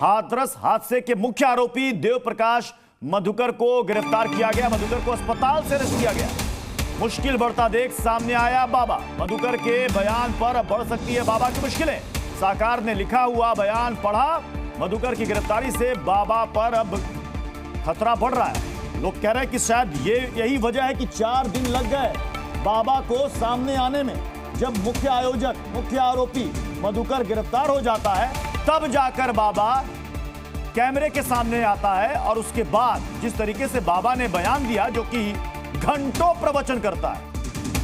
हाथरस हादसे के मुख्य आरोपी देव प्रकाश मधुकर को गिरफ्तार किया गया। मधुकर को अस्पताल से अरेस्ट किया गया। मुश्किल बढ़ता देख सामने आया बाबा। मधुकर के बयान पर अब बढ़ सकती है बाबा की मुश्किलें। साकार ने लिखा हुआ बयान पढ़ा। मधुकर की गिरफ्तारी से बाबा पर अब खतरा बढ़ रहा है। लोग कह रहे हैं कि शायद यही वजह है कि 4 दिन लग गए बाबा को सामने आने में। जब मुख्य आयोजक, मुख्य आरोपी मधुकर गिरफ्तार हो जाता है, तब जाकर बाबा कैमरे के सामने आता है। और उसके बाद जिस तरीके से बाबा ने बयान दिया, जो कि घंटों प्रवचन करता है,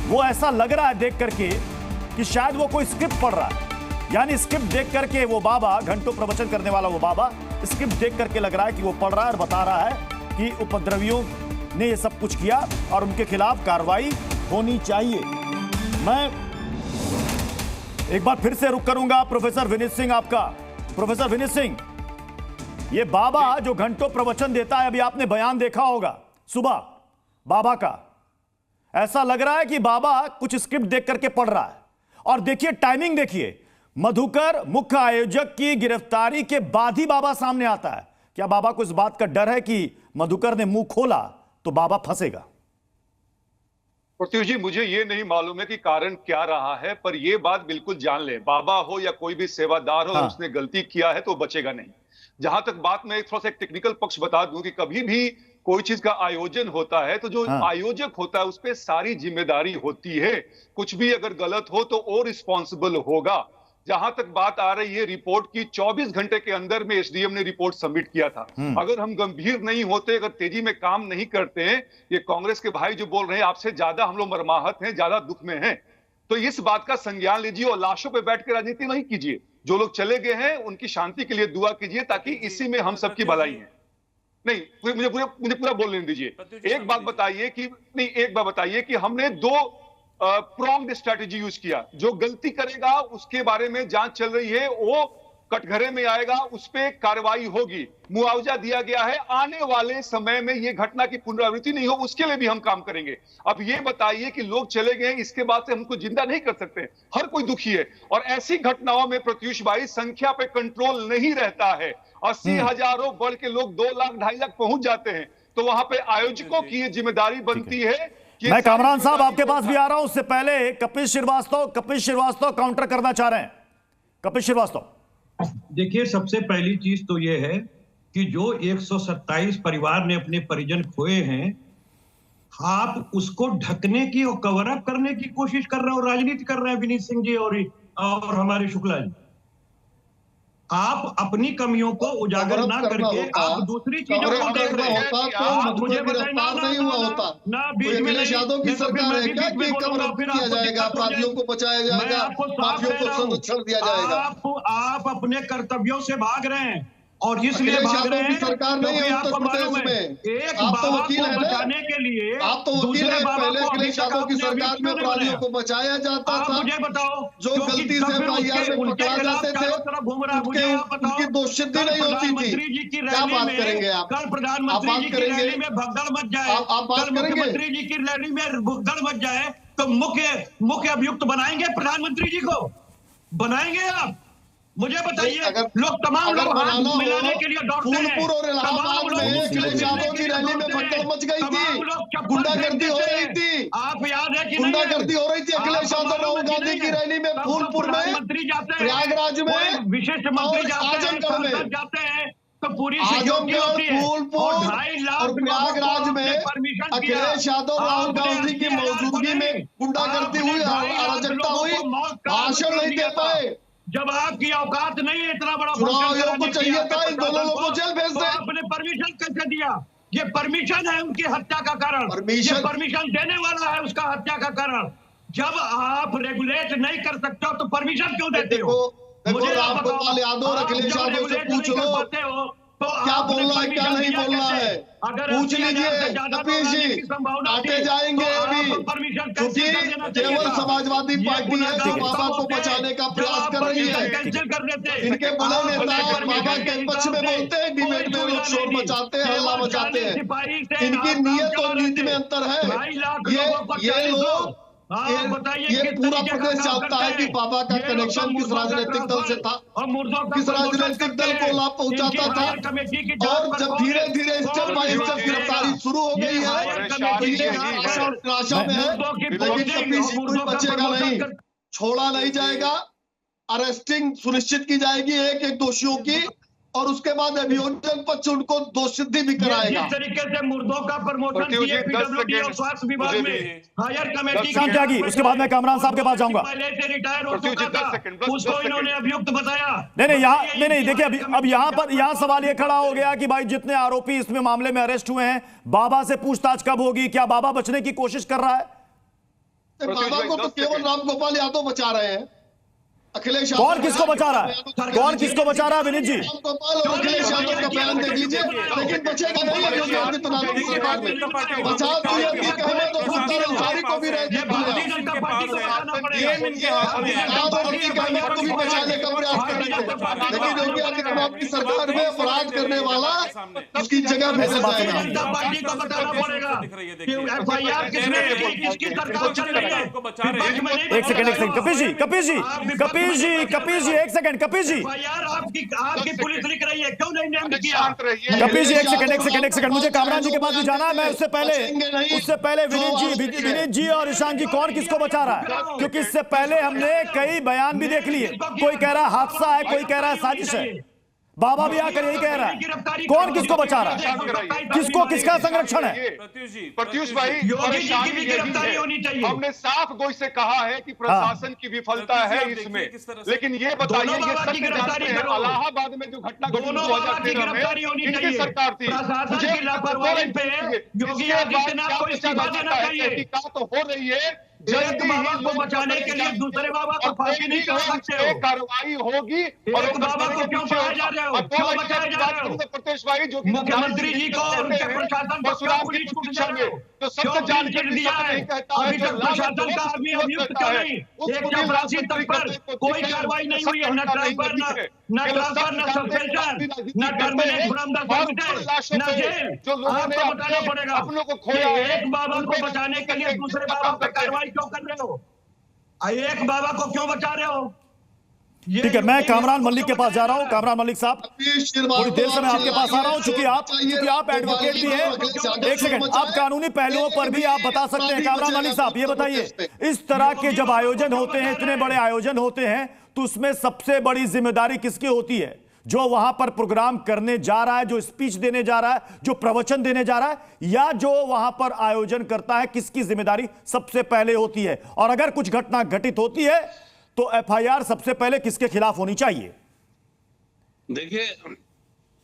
वो ऐसा लग रहा है देख करके कि शायद वो कोई स्क्रिप्ट पढ़ रहा है। यानी स्क्रिप्ट देख करके वो बाबा, घंटों प्रवचन करने वाला वो बाबा, स्क्रिप्ट देख करके लग रहा है कि वो पढ़ रहा है और बता रहा है कि उपद्रवियों ने ये सब कुछ किया और उनके खिलाफ कार्रवाई होनी चाहिए। मैं एक बार फिर से रुक करूंगा प्रोफेसर विनीत सिंह आपका। प्रोफेसर विनीत सिंह, ये बाबा जो घंटों प्रवचन देता है, अभी आपने बयान देखा होगा सुबह बाबा का, ऐसा लग रहा है कि बाबा कुछ स्क्रिप्ट देख करके पढ़ रहा है। और देखिए टाइमिंग, देखिए मधुकर मुख्य आयोजक की गिरफ्तारी के बाद ही बाबा सामने आता है। क्या बाबा को इस बात का डर है कि मधुकर ने मुंह खोला तो बाबा फंसेगा? प्रत्युष जी, मुझे ये नहीं मालूम है कि कारण क्या रहा है, पर ये बात बिल्कुल जान ले, बाबा हो या कोई भी सेवादार हो, उसने गलती किया है तो बचेगा नहीं। जहां तक बात में थोड़ा सा एक टेक्निकल पक्ष बता दूं कि कभी भी कोई चीज का आयोजन होता है तो जो आयोजक होता है उस पर सारी जिम्मेदारी होती है। कुछ भी अगर गलत हो तो वो रिस्पॉन्सिबल होगा। जहां तक बात आ रही है रिपोर्ट की, 24 घंटे के अंदर में एसडीएम ने रिपोर्ट सबमिट किया था। अगर हम गंभीर नहीं होते, अगर तेजी में काम नहीं करते, ये कांग्रेस के भाई जो बोल रहे हैं आपसे ज्यादा हम लोग मरमाहत हैं, ज्यादा दुख में हैं, तो इस बात का संज्ञान लीजिए और लाशों पे बैठ के राजनीति नहीं कीजिए। जो लोग चले गए हैं उनकी शांति के लिए दुआ कीजिए, ताकि इसी में हम सबकी भलाई है। नहीं, मुझे पूरा बोलने दीजिए। एक बात बताइए कि हमने 2 प्रोंग्ड स्ट्रैटेजी यूज किया। जो गलती करेगा उसके बारे में जांच चल रही है, वो कटघरे में आएगा, उस पर कार्रवाई होगी, मुआवजा दिया गया है। आने वाले समय में ये घटना की पुनरावृत्ति नहीं हो, उसके लिए भी हम काम करेंगे। अब ये बताइए कि लोग चले गए, इसके बाद से हमको जिंदा नहीं कर सकते। हर कोई दुखी है और ऐसी घटनाओं में प्रत्युष भाई संख्या पे कंट्रोल नहीं रहता है। 80,000 बढ़ के लोग 2 लाख 2.5 लाख पहुंच जाते हैं, तो वहां पे आयोजकों की ये जिम्मेदारी बनती है। मैं कामरान साहब आपके पास भी आ रहा हूं। उससे पहले कपिल श्रीवास्तव काउंटर करना चाह रहे हैं। कपिल श्रीवास्तव, देखिए, सबसे पहली चीज तो यह है कि जो 127 परिवार ने अपने परिजन खोए हैं, आप उसको ढकने की और कवर अप करने की कोशिश कर रहे हो, राजनीति कर रहे हैं विनीत सिंह जी और हमारे शुक्ला जी। आप अपनी कमियों को उजागर ना करके आप दूसरी चीजों को देख रहे हैं। तो मुझे बताइए, नहीं हुआ होता ना बीच में यादव की सरकार है क्या कि कवर अप किया जाएगा, अपराधियों को बचाया जाएगा, माफियों को संरक्षण दिया जाएगा? आप अपने कर्तव्यों से भाग रहे हैं और इसलिए भाग रहे हैं सरकार नहीं है उत्तर प्रदेश में। एक बाबा को बचाने के लिए आप तो वकील हैं। पहले अखिलेश यादव की सरकार में अपराधियों को बचाया जाता था। मुझे बताओ, जो गलती से एफआईआर में पकड़ा जाते थे उनकी दोषसिद्धि नहीं होती थी। क्या बात करेंगे आप? कल प्रधानमंत्री जी की रैली में भगदड़ मच जाए, कल मुख्यमंत्री जी की रैली में भगदड़ मच जाए तो मुख्य अभियुक्त बनाएंगे प्रधानमंत्री जी को? बनाएंगे आप? मुझे बताइए, लोग तमाम लोग हाथ मिलाने के लिए दौड़ते हैं। फूलपुर और इलाहाबाद में अखिलेश यादव की रैली में भगदड़ मच गई थी, गुंडागर्दी हो रही थी। आप याद है कि गुंडागर्दी हो रही थी अखिलेश यादव राहुल गांधी की रैली में फूलपुर में, प्रयागराज में, विशिष्ट मंत्री आजमगढ़ में जाते हैं तो पूरी आजमगढ़, फूलपुर और प्रयागराज में अखिलेश यादव राहुल गांधी की मौजूदगी में गुंडागर्दी हुई, अराजकता हुई, भाषण नहीं दे पाए। जब आपकी औकात नहीं है इतना बड़ा चुनाव को चाहिए था इन दोनों लोगों को जेल भेज दे। आपने परमिशन कैसे दिया? ये परमिशन है उनकी हत्या का कारण, परमिशन देने वाला है उसका हत्या का कारण। जब आप रेगुलेट नहीं कर सकते हो तो परमिशन क्यों देते हो? मुझे रामगोपाल यादव और अखिलेश यादव से पूछ लो तो क्या बोलना है क्या नहीं बोलना है, पूछ लीजिए। कपिल जी काटे जाएंगे अभी, क्योंकि केवल समाजवादी पार्टी है जो बाबा को बचाने का प्रयास कर रही है। इनके बड़े नेता बाबा के पक्ष में बोलते हैं, डिबेट में लोग शोर मचाते हैं, हल्ला मचाते हैं। इनकी नीयत और नीति में अंतर है। ये लोग ये पूरा प्रदेश जानता है कि बाबा का कनेक्शन किस राजनीतिक दल से था, किस राजनीतिक दल को लाभ पहुंचाता था। और जब धीरे धीरे स्टेप बाय स्टेप गिरफ्तारी शुरू हो गई है, आशा में है, लेकिन कभी कोई बचेगा नहीं, छोड़ा नहीं जाएगा। अरेस्टिंग सुनिश्चित की जाएगी एक एक दोषियों की, और उसके बाद अभियोजन पक्ष उनको दोषसिद्धि भी कराएगा। जिस तरीके से मुर्दों का प्रमोशन किए पीडब्ल्यूडी और स्वास्थ्य विभाग में हायर कमेटी शाम त्यागी, उसके बाद मैं कामरान साहब के पास जाऊंगा। पहले से रिटायर हो चुका था, उसको इन्होंने अभियुक्त बताया। नहीं देखिए, अब यहाँ सवाल ये खड़ा हो गया कि भाई जितने आरोपी इसमें मामले में अरेस्ट हुए हैं, बाबा से पूछताछ कब होगी? क्या बाबा बचने की कोशिश कर रहा है? बाबा को तो केवल रामगोपाल यादव बचा रहे हैं। अखिलेश कौन किसको बचा रहा है? कौन किसको बचा रहा है? विनीत जी, अखिलेश यादव का बयान दे दीजिए, लेकिन बचेगा नहीं सरकार में। बचाव को भी बचाने का प्रयास करेंगे, लेकिन योगी आदित्यनाथ की सरकार में अपराध करने वाला उसकी जगह भेजा जाएगा। पार्टी को बताना पड़ेगा कि एफआईआर किसने किसकी सरकार चल रही है। एक सेकंड कपिल जी एक सेकंड कपिल जी, यार आपकी पुलिस लिख रही है, क्यों नहीं नेम किया? कपिल जी एक सेकंड मुझे कामरान जी के पास भी जाना है। मैं उससे पहले विनीत जी और ईशान जी, कौन किसको बचा रहा है? क्योंकि इससे पहले हमने कई बयान भी देख लिए। कोई कह रहा है हादसा है, कोई कह रहा है साजिश है, बाबा भी आकर यही कह रहा है। कौन किसको बचा रहा है? किसको किसका संरक्षण है? प्रत्युष भाई, हमने साफ गोई से कहा है कि प्रशासन की विफलता है इसमें, लेकिन ये बताइए ये सत्य जानते हैं इलाहाबाद में जो घटना घटी 2013 में इनकी सरकार थी, तहकीकात तो हो रही है, जल्दी बाबा को बचाने के लिए दूसरे बाबा को फांसी नहीं कर सकते हो। कार्रवाई होगी और बाबा को क्यों बचाया जा रहे हो? क्यों बचाया जा रहे हो? प्रत्युष भाई, जो मुख्यमंत्री जी को उनके प्रशासन को क्यों पुलिस छूट जा रहे हो? तो सब जानकारी दिया है, अभी तक प्रशासन का आदमी अभियुक्त क्यों नहीं? एक चपरासी तक पर कोई कार्रवाई नहीं हुई है, न ट्रांसफर न सस्पेंशन न टर्मिनेट फ्रॉम द सर्विसेज न जेल। आपको बताना पड़ेगा अपनों को खोया। एक बाबा को बचाने के लिए दूसरे बाबा पर कार्रवाई क्यों कर रहे हो? एक बाबा को क्यों बचा रहे हो? ठीक है, मैं कामरान मलिक के पास जा रहा हूं। कामरान मलिक साहब, थोड़ी देर से मैं आपके पास आ रहा हूं, चूंकि आप एडवोकेट भी हैं। एक सेकंड, आप कानूनी पहलुओं पर भी आप बता सकते हैं। कामरान मलिक साहब, ये बताइए, इस तरह के जब आयोजन होते हैं, इतने बड़े आयोजन होते हैं, तो उसमें सबसे बड़ी जिम्मेदारी किसकी होती है? जो वहां पर प्रोग्राम करने जा रहा है, जो स्पीच देने जा रहा है, जो प्रवचन देने जा रहा है, या जो वहां पर आयोजन करता है, किसकी जिम्मेदारी सबसे पहले होती है? और अगर कुछ घटना घटित होती है तो एफआईआर सबसे पहले किसके खिलाफ होनी चाहिए? देखिए,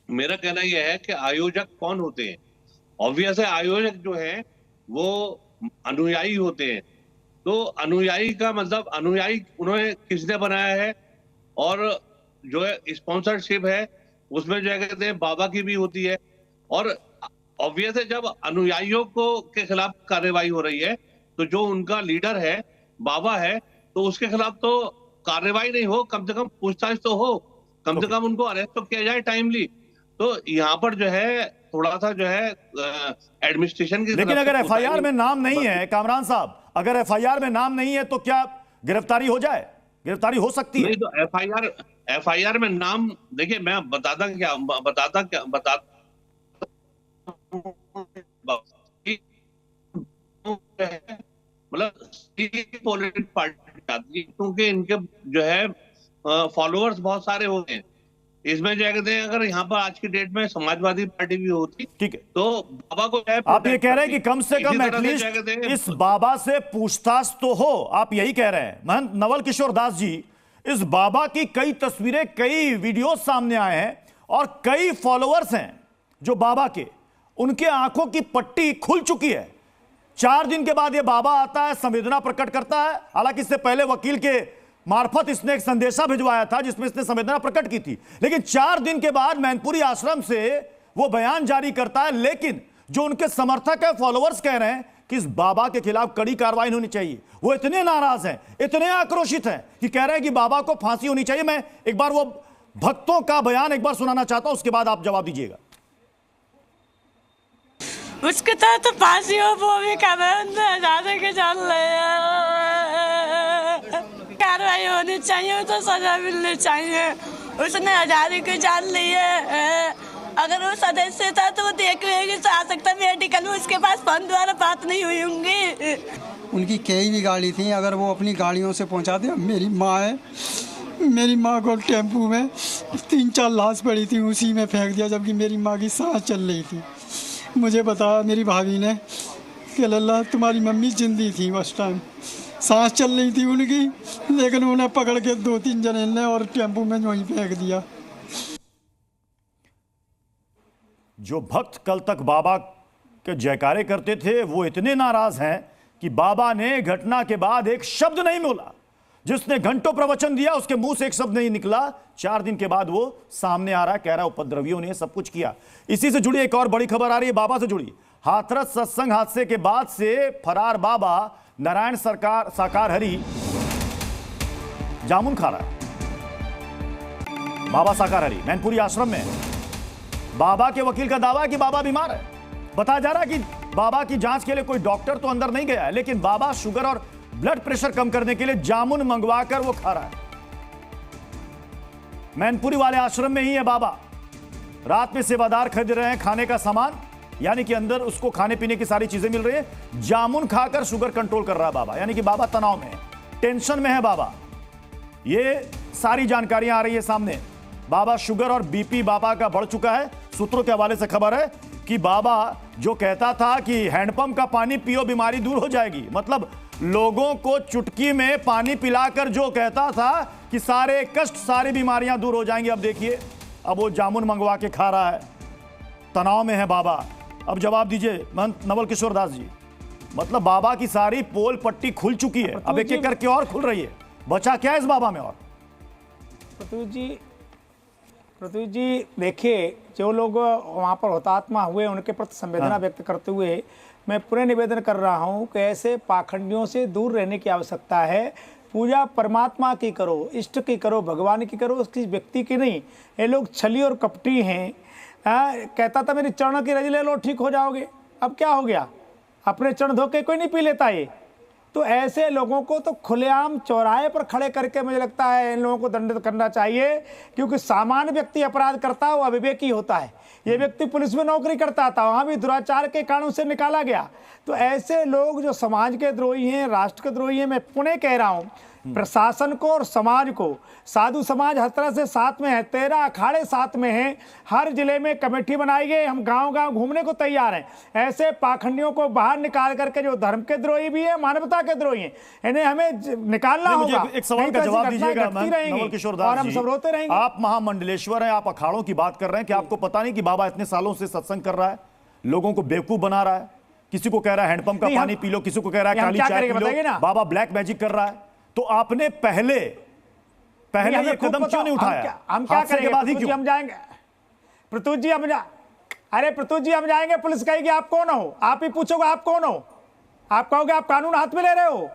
मेरा कहना यह है कि आयोजक कौन होते हैं? ऑब्वियस है, आयोजक जो है वो अनुयायी होते हैं। तो अनुयायी का मतलब, अनुयायी उन्होंने किसने बनाया है, और जो है स्पॉन्सरशिप है उसमें जो है कहते हैं बाबा की भी होती है। और ऑब्वियस है, जब अनुयायियों को के खिलाफ कार्रवाई हो रही है, तो जो उनका लीडर है, बाबा है, तो उसके खिलाफ तो कार्रवाई नहीं हो, कम से कम पूछताछ तो हो, कम से कम उनको अरेस्ट तो किया जाए टाइमली। तो यहाँ पर जो है थोड़ा सा जो है एडमिनिस्ट्रेशन की, लेकिन अगर एफआईआर में नाम नहीं है कामरान साहब, अगर एफआईआर में नाम नहीं है तो क्या गिरफ्तारी हो जाए? गिरफ्तारी हो सकती है? नहीं, तो एफआईआर में नाम, देखिए मैं बताता मतलब पॉलिटिकल पार्टी, क्योंकि इनके जो है फॉलोअर्स बहुत सारे होते हैं। इसमें जो कहते हैं, अगर यहाँ पर आज की डेट में समाजवादी पार्टी भी होती, ठीक है, तो बाबा को आप ये कह रहे हैं कि कम से कम एटलीस्ट इस बाबा से पूछताछ तो हो, आप यही कह रहे हैं। महंत नवल किशोर दास जी, इस बाबा की कई तस्वीरें, कई वीडियो सामने आए हैं, और कई फॉलोअर्स हैं जो बाबा के, उनके आंखों की पट्टी खुल चुकी है। 4 दिन के बाद ये बाबा आता है, संवेदना प्रकट करता है। हालांकि इससे पहले वकील के मार्फत इसने एक संदेशा भिजवाया था जिसमें इसने संवेदना प्रकट की थी, लेकिन 4 दिन के बाद मैनपुरी आश्रम से वो बयान जारी करता है। लेकिन जो उनके समर्थक है, फॉलोअर्स कह रहे हैं कि इस बाबा के खिलाफ कड़ी कार्रवाई होनी चाहिए। वो इतने नाराज हैं, इतने आक्रोशित हैं कि कह रहे हैं कि बाबा को फांसी होनी चाहिए। मैं एक बार वो भक्तों का बयान एक बार सुनाना चाहता हूं, उसके बाद आप जवाब दीजिएगा। उसके तहत तो फांसी हो वो भी कर रहे हैं, आजादी के जान ले कार्रवाई होनी चाहिए, तो सजा मिलनी चाहिए। उसने आजादी की जान ली है, अगर वो सदस्य था तो वो देख लेगी तो आ सकता मेडिकल में, उसके पास फोन द्वारा बात नहीं हुई होंगी। उनकी कई भी गाड़ी थी, अगर वो अपनी गाड़ियों से पहुंचाते। मेरी माँ है, मेरी माँ को टेम्पू में 3-4 लाश पड़ी थी, उसी में फेंक दिया, जबकि मेरी माँ की सांस चल रही थी। मुझे बताया मेरी भाभी ने कि लल्ला तुम्हारी मम्मी जिंदी थी उस टाइम, सांस चल रही थी उनकी, लेकिन उन्हें पकड़ के 2-3 जने ने और टेम्पू में वहीं फेंक दिया। जो भक्त कल तक बाबा के जयकारे करते थे वो इतने नाराज हैं कि बाबा ने घटना के बाद एक शब्द नहीं बोला। जिसने घंटों प्रवचन दिया उसके मुंह से एक शब्द नहीं निकला। 4 दिन के बाद वो सामने आ रहा, कह रहा उपद्रवियों ने सब कुछ किया। इसी से जुड़ी एक और बड़ी खबर आ रही है, बाबा से जुड़ी। हाथरस सत्संग हादसे के बाद से फरार बाबा नारायण साकार हरि जामुन खा रहा है। बाबा साकार हरि मैनपुरी आश्रम में। बाबा के वकील का दावा है कि बाबा बीमार है। बताया जा रहा है कि बाबा की जांच के लिए कोई डॉक्टर तो अंदर नहीं गया है, लेकिन बाबा शुगर और ब्लड प्रेशर कम करने के लिए जामुन मंगवाकर वो खा रहा है। मैनपुरी वाले आश्रम में ही है बाबा। रात में सेवादार खरीद रहे हैं खाने का सामान, यानी कि अंदर उसको खाने पीने की सारी चीजें मिल रही है। जामुन खाकर शुगर कंट्रोल कर रहा है बाबा, यानी कि बाबा तनाव में है, टेंशन में है बाबा। ये सारी जानकारियां आ रही है सामने। बाबा शुगर और बीपी बाबा का बढ़ चुका है। सूत्रों के हवाले से खबर है कि बाबा जो कहता था कि हैंडपंप का पानी पियो बीमारी दूर हो जाएगी, मतलब लोगों को चुटकी में पानी पिलाकर जो कहता था कि सारे कष्ट सारी बीमारियां दूर हो जाएंगी, अब देखिए अब वो जामुन मंगवा के खा रहा है। तनाव में है बाबा। अब जवाब दीजिए महंत नवल किशोर दास जी, मतलब बाबा की सारी पोल पट्टी खुल चुकी है, अब एक एक करके और खुल रही है। बचा क्या है इस बाबा में? और पृथ्वी जी देखिए, जो लोग वहाँ पर हुतात्मा हुए उनके प्रति संवेदना व्यक्त करते हुए मैं पुनः निवेदन कर रहा हूँ कि ऐसे पाखंडियों से दूर रहने की आवश्यकता है। पूजा परमात्मा की करो, इष्ट की करो, भगवान की करो, उसकी व्यक्ति की नहीं। ये लोग छली और कपटी हैं। कहता था मेरी चरण की रज ले लो ठीक हो जाओगे, अब क्या हो गया? अपने चरण धोके कोई नहीं पी लेता ये। तो ऐसे लोगों को तो खुलेआम चौराहे पर खड़े करके मुझे लगता है इन लोगों को दंडित करना चाहिए, क्योंकि सामान्य व्यक्ति अपराध करता है वो अविवेकी होता है। ये व्यक्ति पुलिस में नौकरी करता था, वहाँ भी दुराचार के कारण उसे निकाला गया। तो ऐसे लोग जो समाज के द्रोही हैं, राष्ट्र के द्रोही हैं, मैं पुनः कह रहा हूँ प्रशासन को और समाज को। साधु समाज हर तरह से साथ में है, 13 अखाड़े साथ में हैं, हर जिले में कमेटी बनाई गई, हम गांव-गांव घूमने को तैयार हैं। ऐसे पाखंडियों को बाहर निकाल करके जो धर्म के द्रोही भी है, मानवता के द्रोही हैं, इन्हें हमें निकालना होगा। एक सवाल का जवाब दीजिएगा नवल किशोर दास और हम सब रोते रहेंगे। आप महामंडलेश्वर हैं, आप अखाड़ों की बात कर रहे हैं कि आपको पता नहीं कि बाबा इतने सालों से सत्संग कर रहा है, लोगों को बेवकूफ बना रहा है। किसी को कह रहा है हैंडपंप का पानी पी लो, किसी को कह रहा है काली चाय P low, baa baa black magic कर रहा है। तो आपने पहले ये कदम क्यों नहीं उठाया? हम क्या करेंगे? हम जाएंगे प्रतुष जी, अरे प्रतुष जी हम जाएंगे, पुलिस कहेगी आप कौन हो? आप ही पूछोगे आप कौन हो? आप कहोगे आप कानून हाथ में ले रहे हो।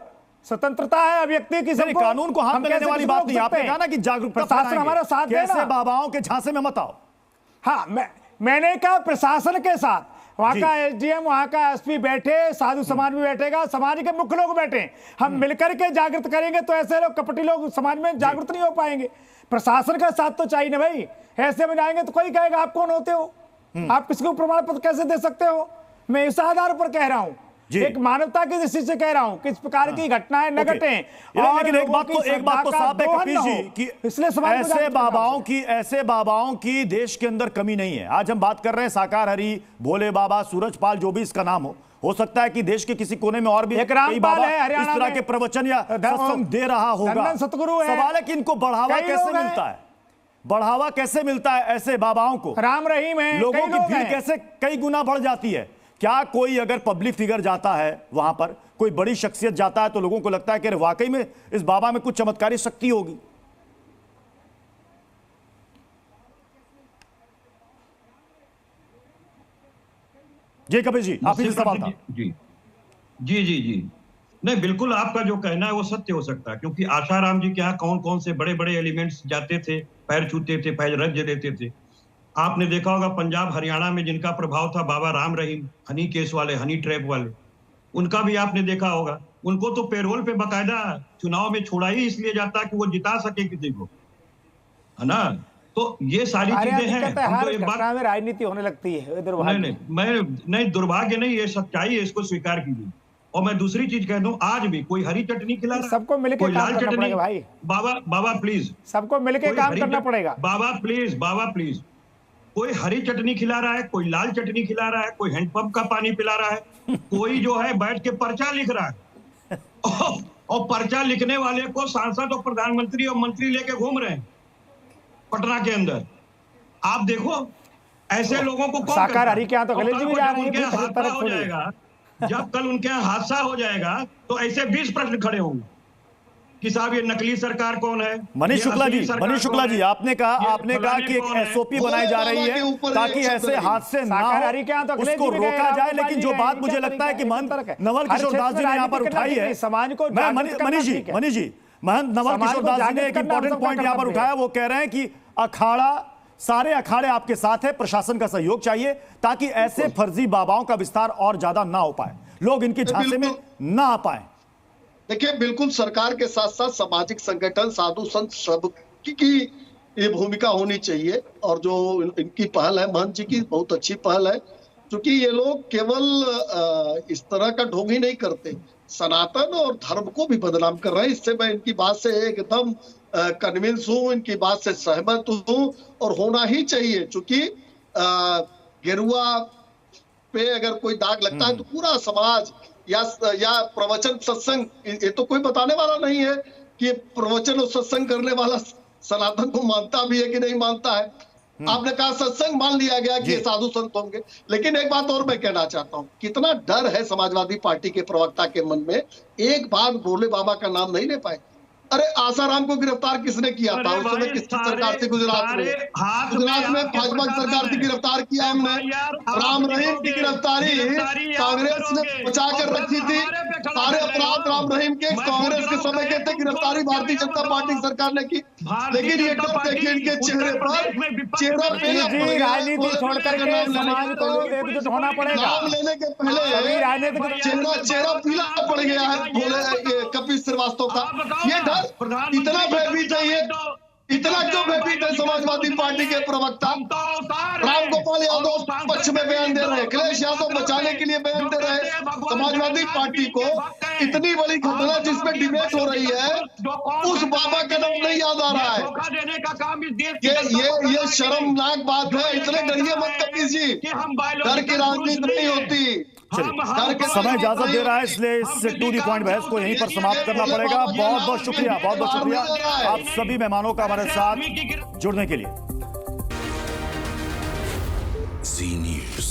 स्वतंत्रता है व्यक्ति की, कानून को हाथ में लेने वाली बात नहीं। आपने कहा ना कि जागरूकता प्रशासन हमारा साथ देना, कैसे बाबाओं के झांसे में मत आओ। हाँ मैंने कहा प्रशासन के साथ, वहाँ का एसडीएम, वहाँ का एसपी बैठे, साधु समाज भी बैठेगा, समाज के मुख्य लोग बैठे, हम मिलकर के जागृत करेंगे तो ऐसे लोग कपटी लोग समाज में जागृत नहीं हो पाएंगे। प्रशासन का साथ तो चाहिए ना भाई। ऐसे में जाएंगे तो कोई कहेगा आप कौन होते हो, आप किसी को प्रमाण पत्र कैसे दे सकते हो? मैं इस आधार पर कह रहा हूँ, एक मानवता की दृष्टि से कह रहा हूँ, किस प्रकार की घटनाएं न घटे। लेकिन एक बात तो साफ है कपीश जी कि ऐसे बाबाओं की देश के अंदर कमी नहीं है। आज हम बात कर रहे हैं साकार हरि, भोले बाबा, सूरजपाल, जो भी इसका नाम हो सकता है कि देश के किसी कोने में और भी एक रामपाल है इस तरह के प्रवचन या सत्संग दे रहा होगा। सतगुरु है। सवाल है कि इनको बढ़ावा कैसे मिलता है, बढ़ावा कैसे मिलता है ऐसे बाबाओं को? राम रहीम है, लोगों की भीड़ कैसे कई गुना बढ़ जाती है? क्या कोई अगर पब्लिक फिगर जाता है वहां पर, कोई बड़ी शख्सियत जाता है तो लोगों को लगता है कि वाकई में इस बाबा में कुछ चमत्कारी शक्ति होगी? जी कपिल जी, आप ही सवाल था। जी जी जी जी नहीं, बिल्कुल आपका जो कहना है वो सत्य हो सकता है, क्योंकि आशाराम जी के यहाँ कौन कौन से बड़े बड़े एलिमेंट्स जाते थे, पैर छूते थे, पैर रज देते थे। आपने देखा होगा पंजाब हरियाणा में जिनका प्रभाव था बाबा राम रहीम, हनी केस वाले, हनी ट्रैप वाले, उनका भी आपने देखा होगा। उनको तो पेरोल पे बकायदा चुनाव में छोड़ा ही इसलिए जाता कि वो जिता सके किसी को, है ना। तो ये सारी चीजें हैं। हर घटना में राजनीति होने लगती है। नहीं, दुर्भाग्य नहीं, ये सच्चाई है, इसको स्वीकार कीजिए। और मैं दूसरी चीज कह दूं, आज भी कोई हरी चटनी खिला रहा है, सबको मिलकर काम करना पड़ेगा भाई। बाबा प्लीज, सबको मिलकर काम करना पड़ेगा। बाबा प्लीज, कोई हरी चटनी खिला रहा है, कोई लाल चटनी खिला रहा है, कोई हैंडपंप का पानी पिला रहा है, कोई जो है बैठ के पर्चा लिख रहा है और पर्चा लिखने वाले को सांसद और प्रधानमंत्री और मंत्री लेके घूम रहे हैं पटना के अंदर। आप देखो ऐसे लोगों को कौन साकार हरी के यहाँ तो गले भी जा रही है। हो जाएगा, जब कल उनके यहाँ हादसा हो जाएगा तो ऐसे 20 प्रश्न खड़े होंगे कि साहब ये नकली सरकार कौन है। मनीष शुक्ला जी, आपने कहा कि एक एसओपी बनाई जा रही है ताकि ऐसे हादसे ना हो, उसको रोका जाए। लेकिन जो बात मुझे लगता है कि महंत नवल किशोर दास जी ने यहाँ पर उठाई है, समाज को मनीष जी, महंत नवल किशोर दास जी ने एक इंपॉर्टेंट पॉइंट यहाँ पर उठाया। वो कह रहे हैं कि सारे अखाड़े आपके साथ है, प्रशासन का सहयोग चाहिए ताकि ऐसे फर्जी बाबाओं का विस्तार और ज्यादा ना हो पाए, लोग इनके झांसे में ना आ पाए। देखिए, बिल्कुल सरकार के साथ साथ सामाजिक संगठन, साधु संत सब की ये भूमिका होनी चाहिए। और जो इनकी पहल है, महंत जी की बहुत अच्छी पहल है, क्योंकि ये लोग केवल इस तरह का ढोंग ही नहीं करते, सनातन और धर्म को भी बदनाम कर रहे हैं। इससे मैं इनकी बात से एकदम कन्विंस हूँ, इनकी बात से सहमत हूँ और होना ही चाहिए। चूंकि गेरुआ पे अगर कोई दाग लगता है तो पूरा समाज या प्रवचन सत्संग, ये तो कोई बताने वाला नहीं है कि प्रवचन और सत्संग करने वाला सनातन को मानता भी है कि नहीं मानता है। आपने कहा सत्संग मान लिया गया कि ये साधु संत होंगे। लेकिन एक बात और मैं कहना चाहता हूं, कितना डर है समाजवादी पार्टी के प्रवक्ता के मन में, एक बार भोले बाबा का नाम नहीं ले पाए। अरे आसाराम को गिरफ्तार किसने किया था? उस समय किसकी सरकार थी? गुजरात में भाजपा की सरकार थी, गिरफ्तार किया हमने। राम रहीम की गिरफ्तारी कांग्रेस ने बचा कर रखी थी। सारे अपराध राम रहीम के कांग्रेस के समय के थे, गिरफ्तारी भारतीय जनता पार्टी की सरकार ने की। लेकिन ये डर देखिए इनके चेहरे पर, चेहरा राजनीति छोड़ करके समाज को एकजुट होना पड़ेगा। नाम लेने के पहले चेहरा पीला पड़ गया है भोले कपिल श्रीवास्तव का। ये डर इतना भयभीत है, ये इतना क्यों भयभीत है समाजवादी पार्टी के प्रवक्ता? राम गोपाल यादव पक्ष में बयान दे रहे हैं, अखिलेश यादव बचाने के लिए बयान दे रहे हैं। समाजवादी पार्टी को इतनी बड़ी घटना जिसमें डिबेट हो रही है, उस बाबा का नाम नहीं याद आ रहा है। ये शर्मनाक बात है। इतने डरिए मत कपिल जी, डर की राजनीति नहीं होती। समय इजाजत दे रहा है, इसलिए इस टू दी पॉइंट बहस को यहीं पर समाप्त करना पड़ेगा। बहुत बहुत शुक्रिया आप सभी मेहमानों का हमारे साथ जुड़ने के लिए। जी न्यूज़।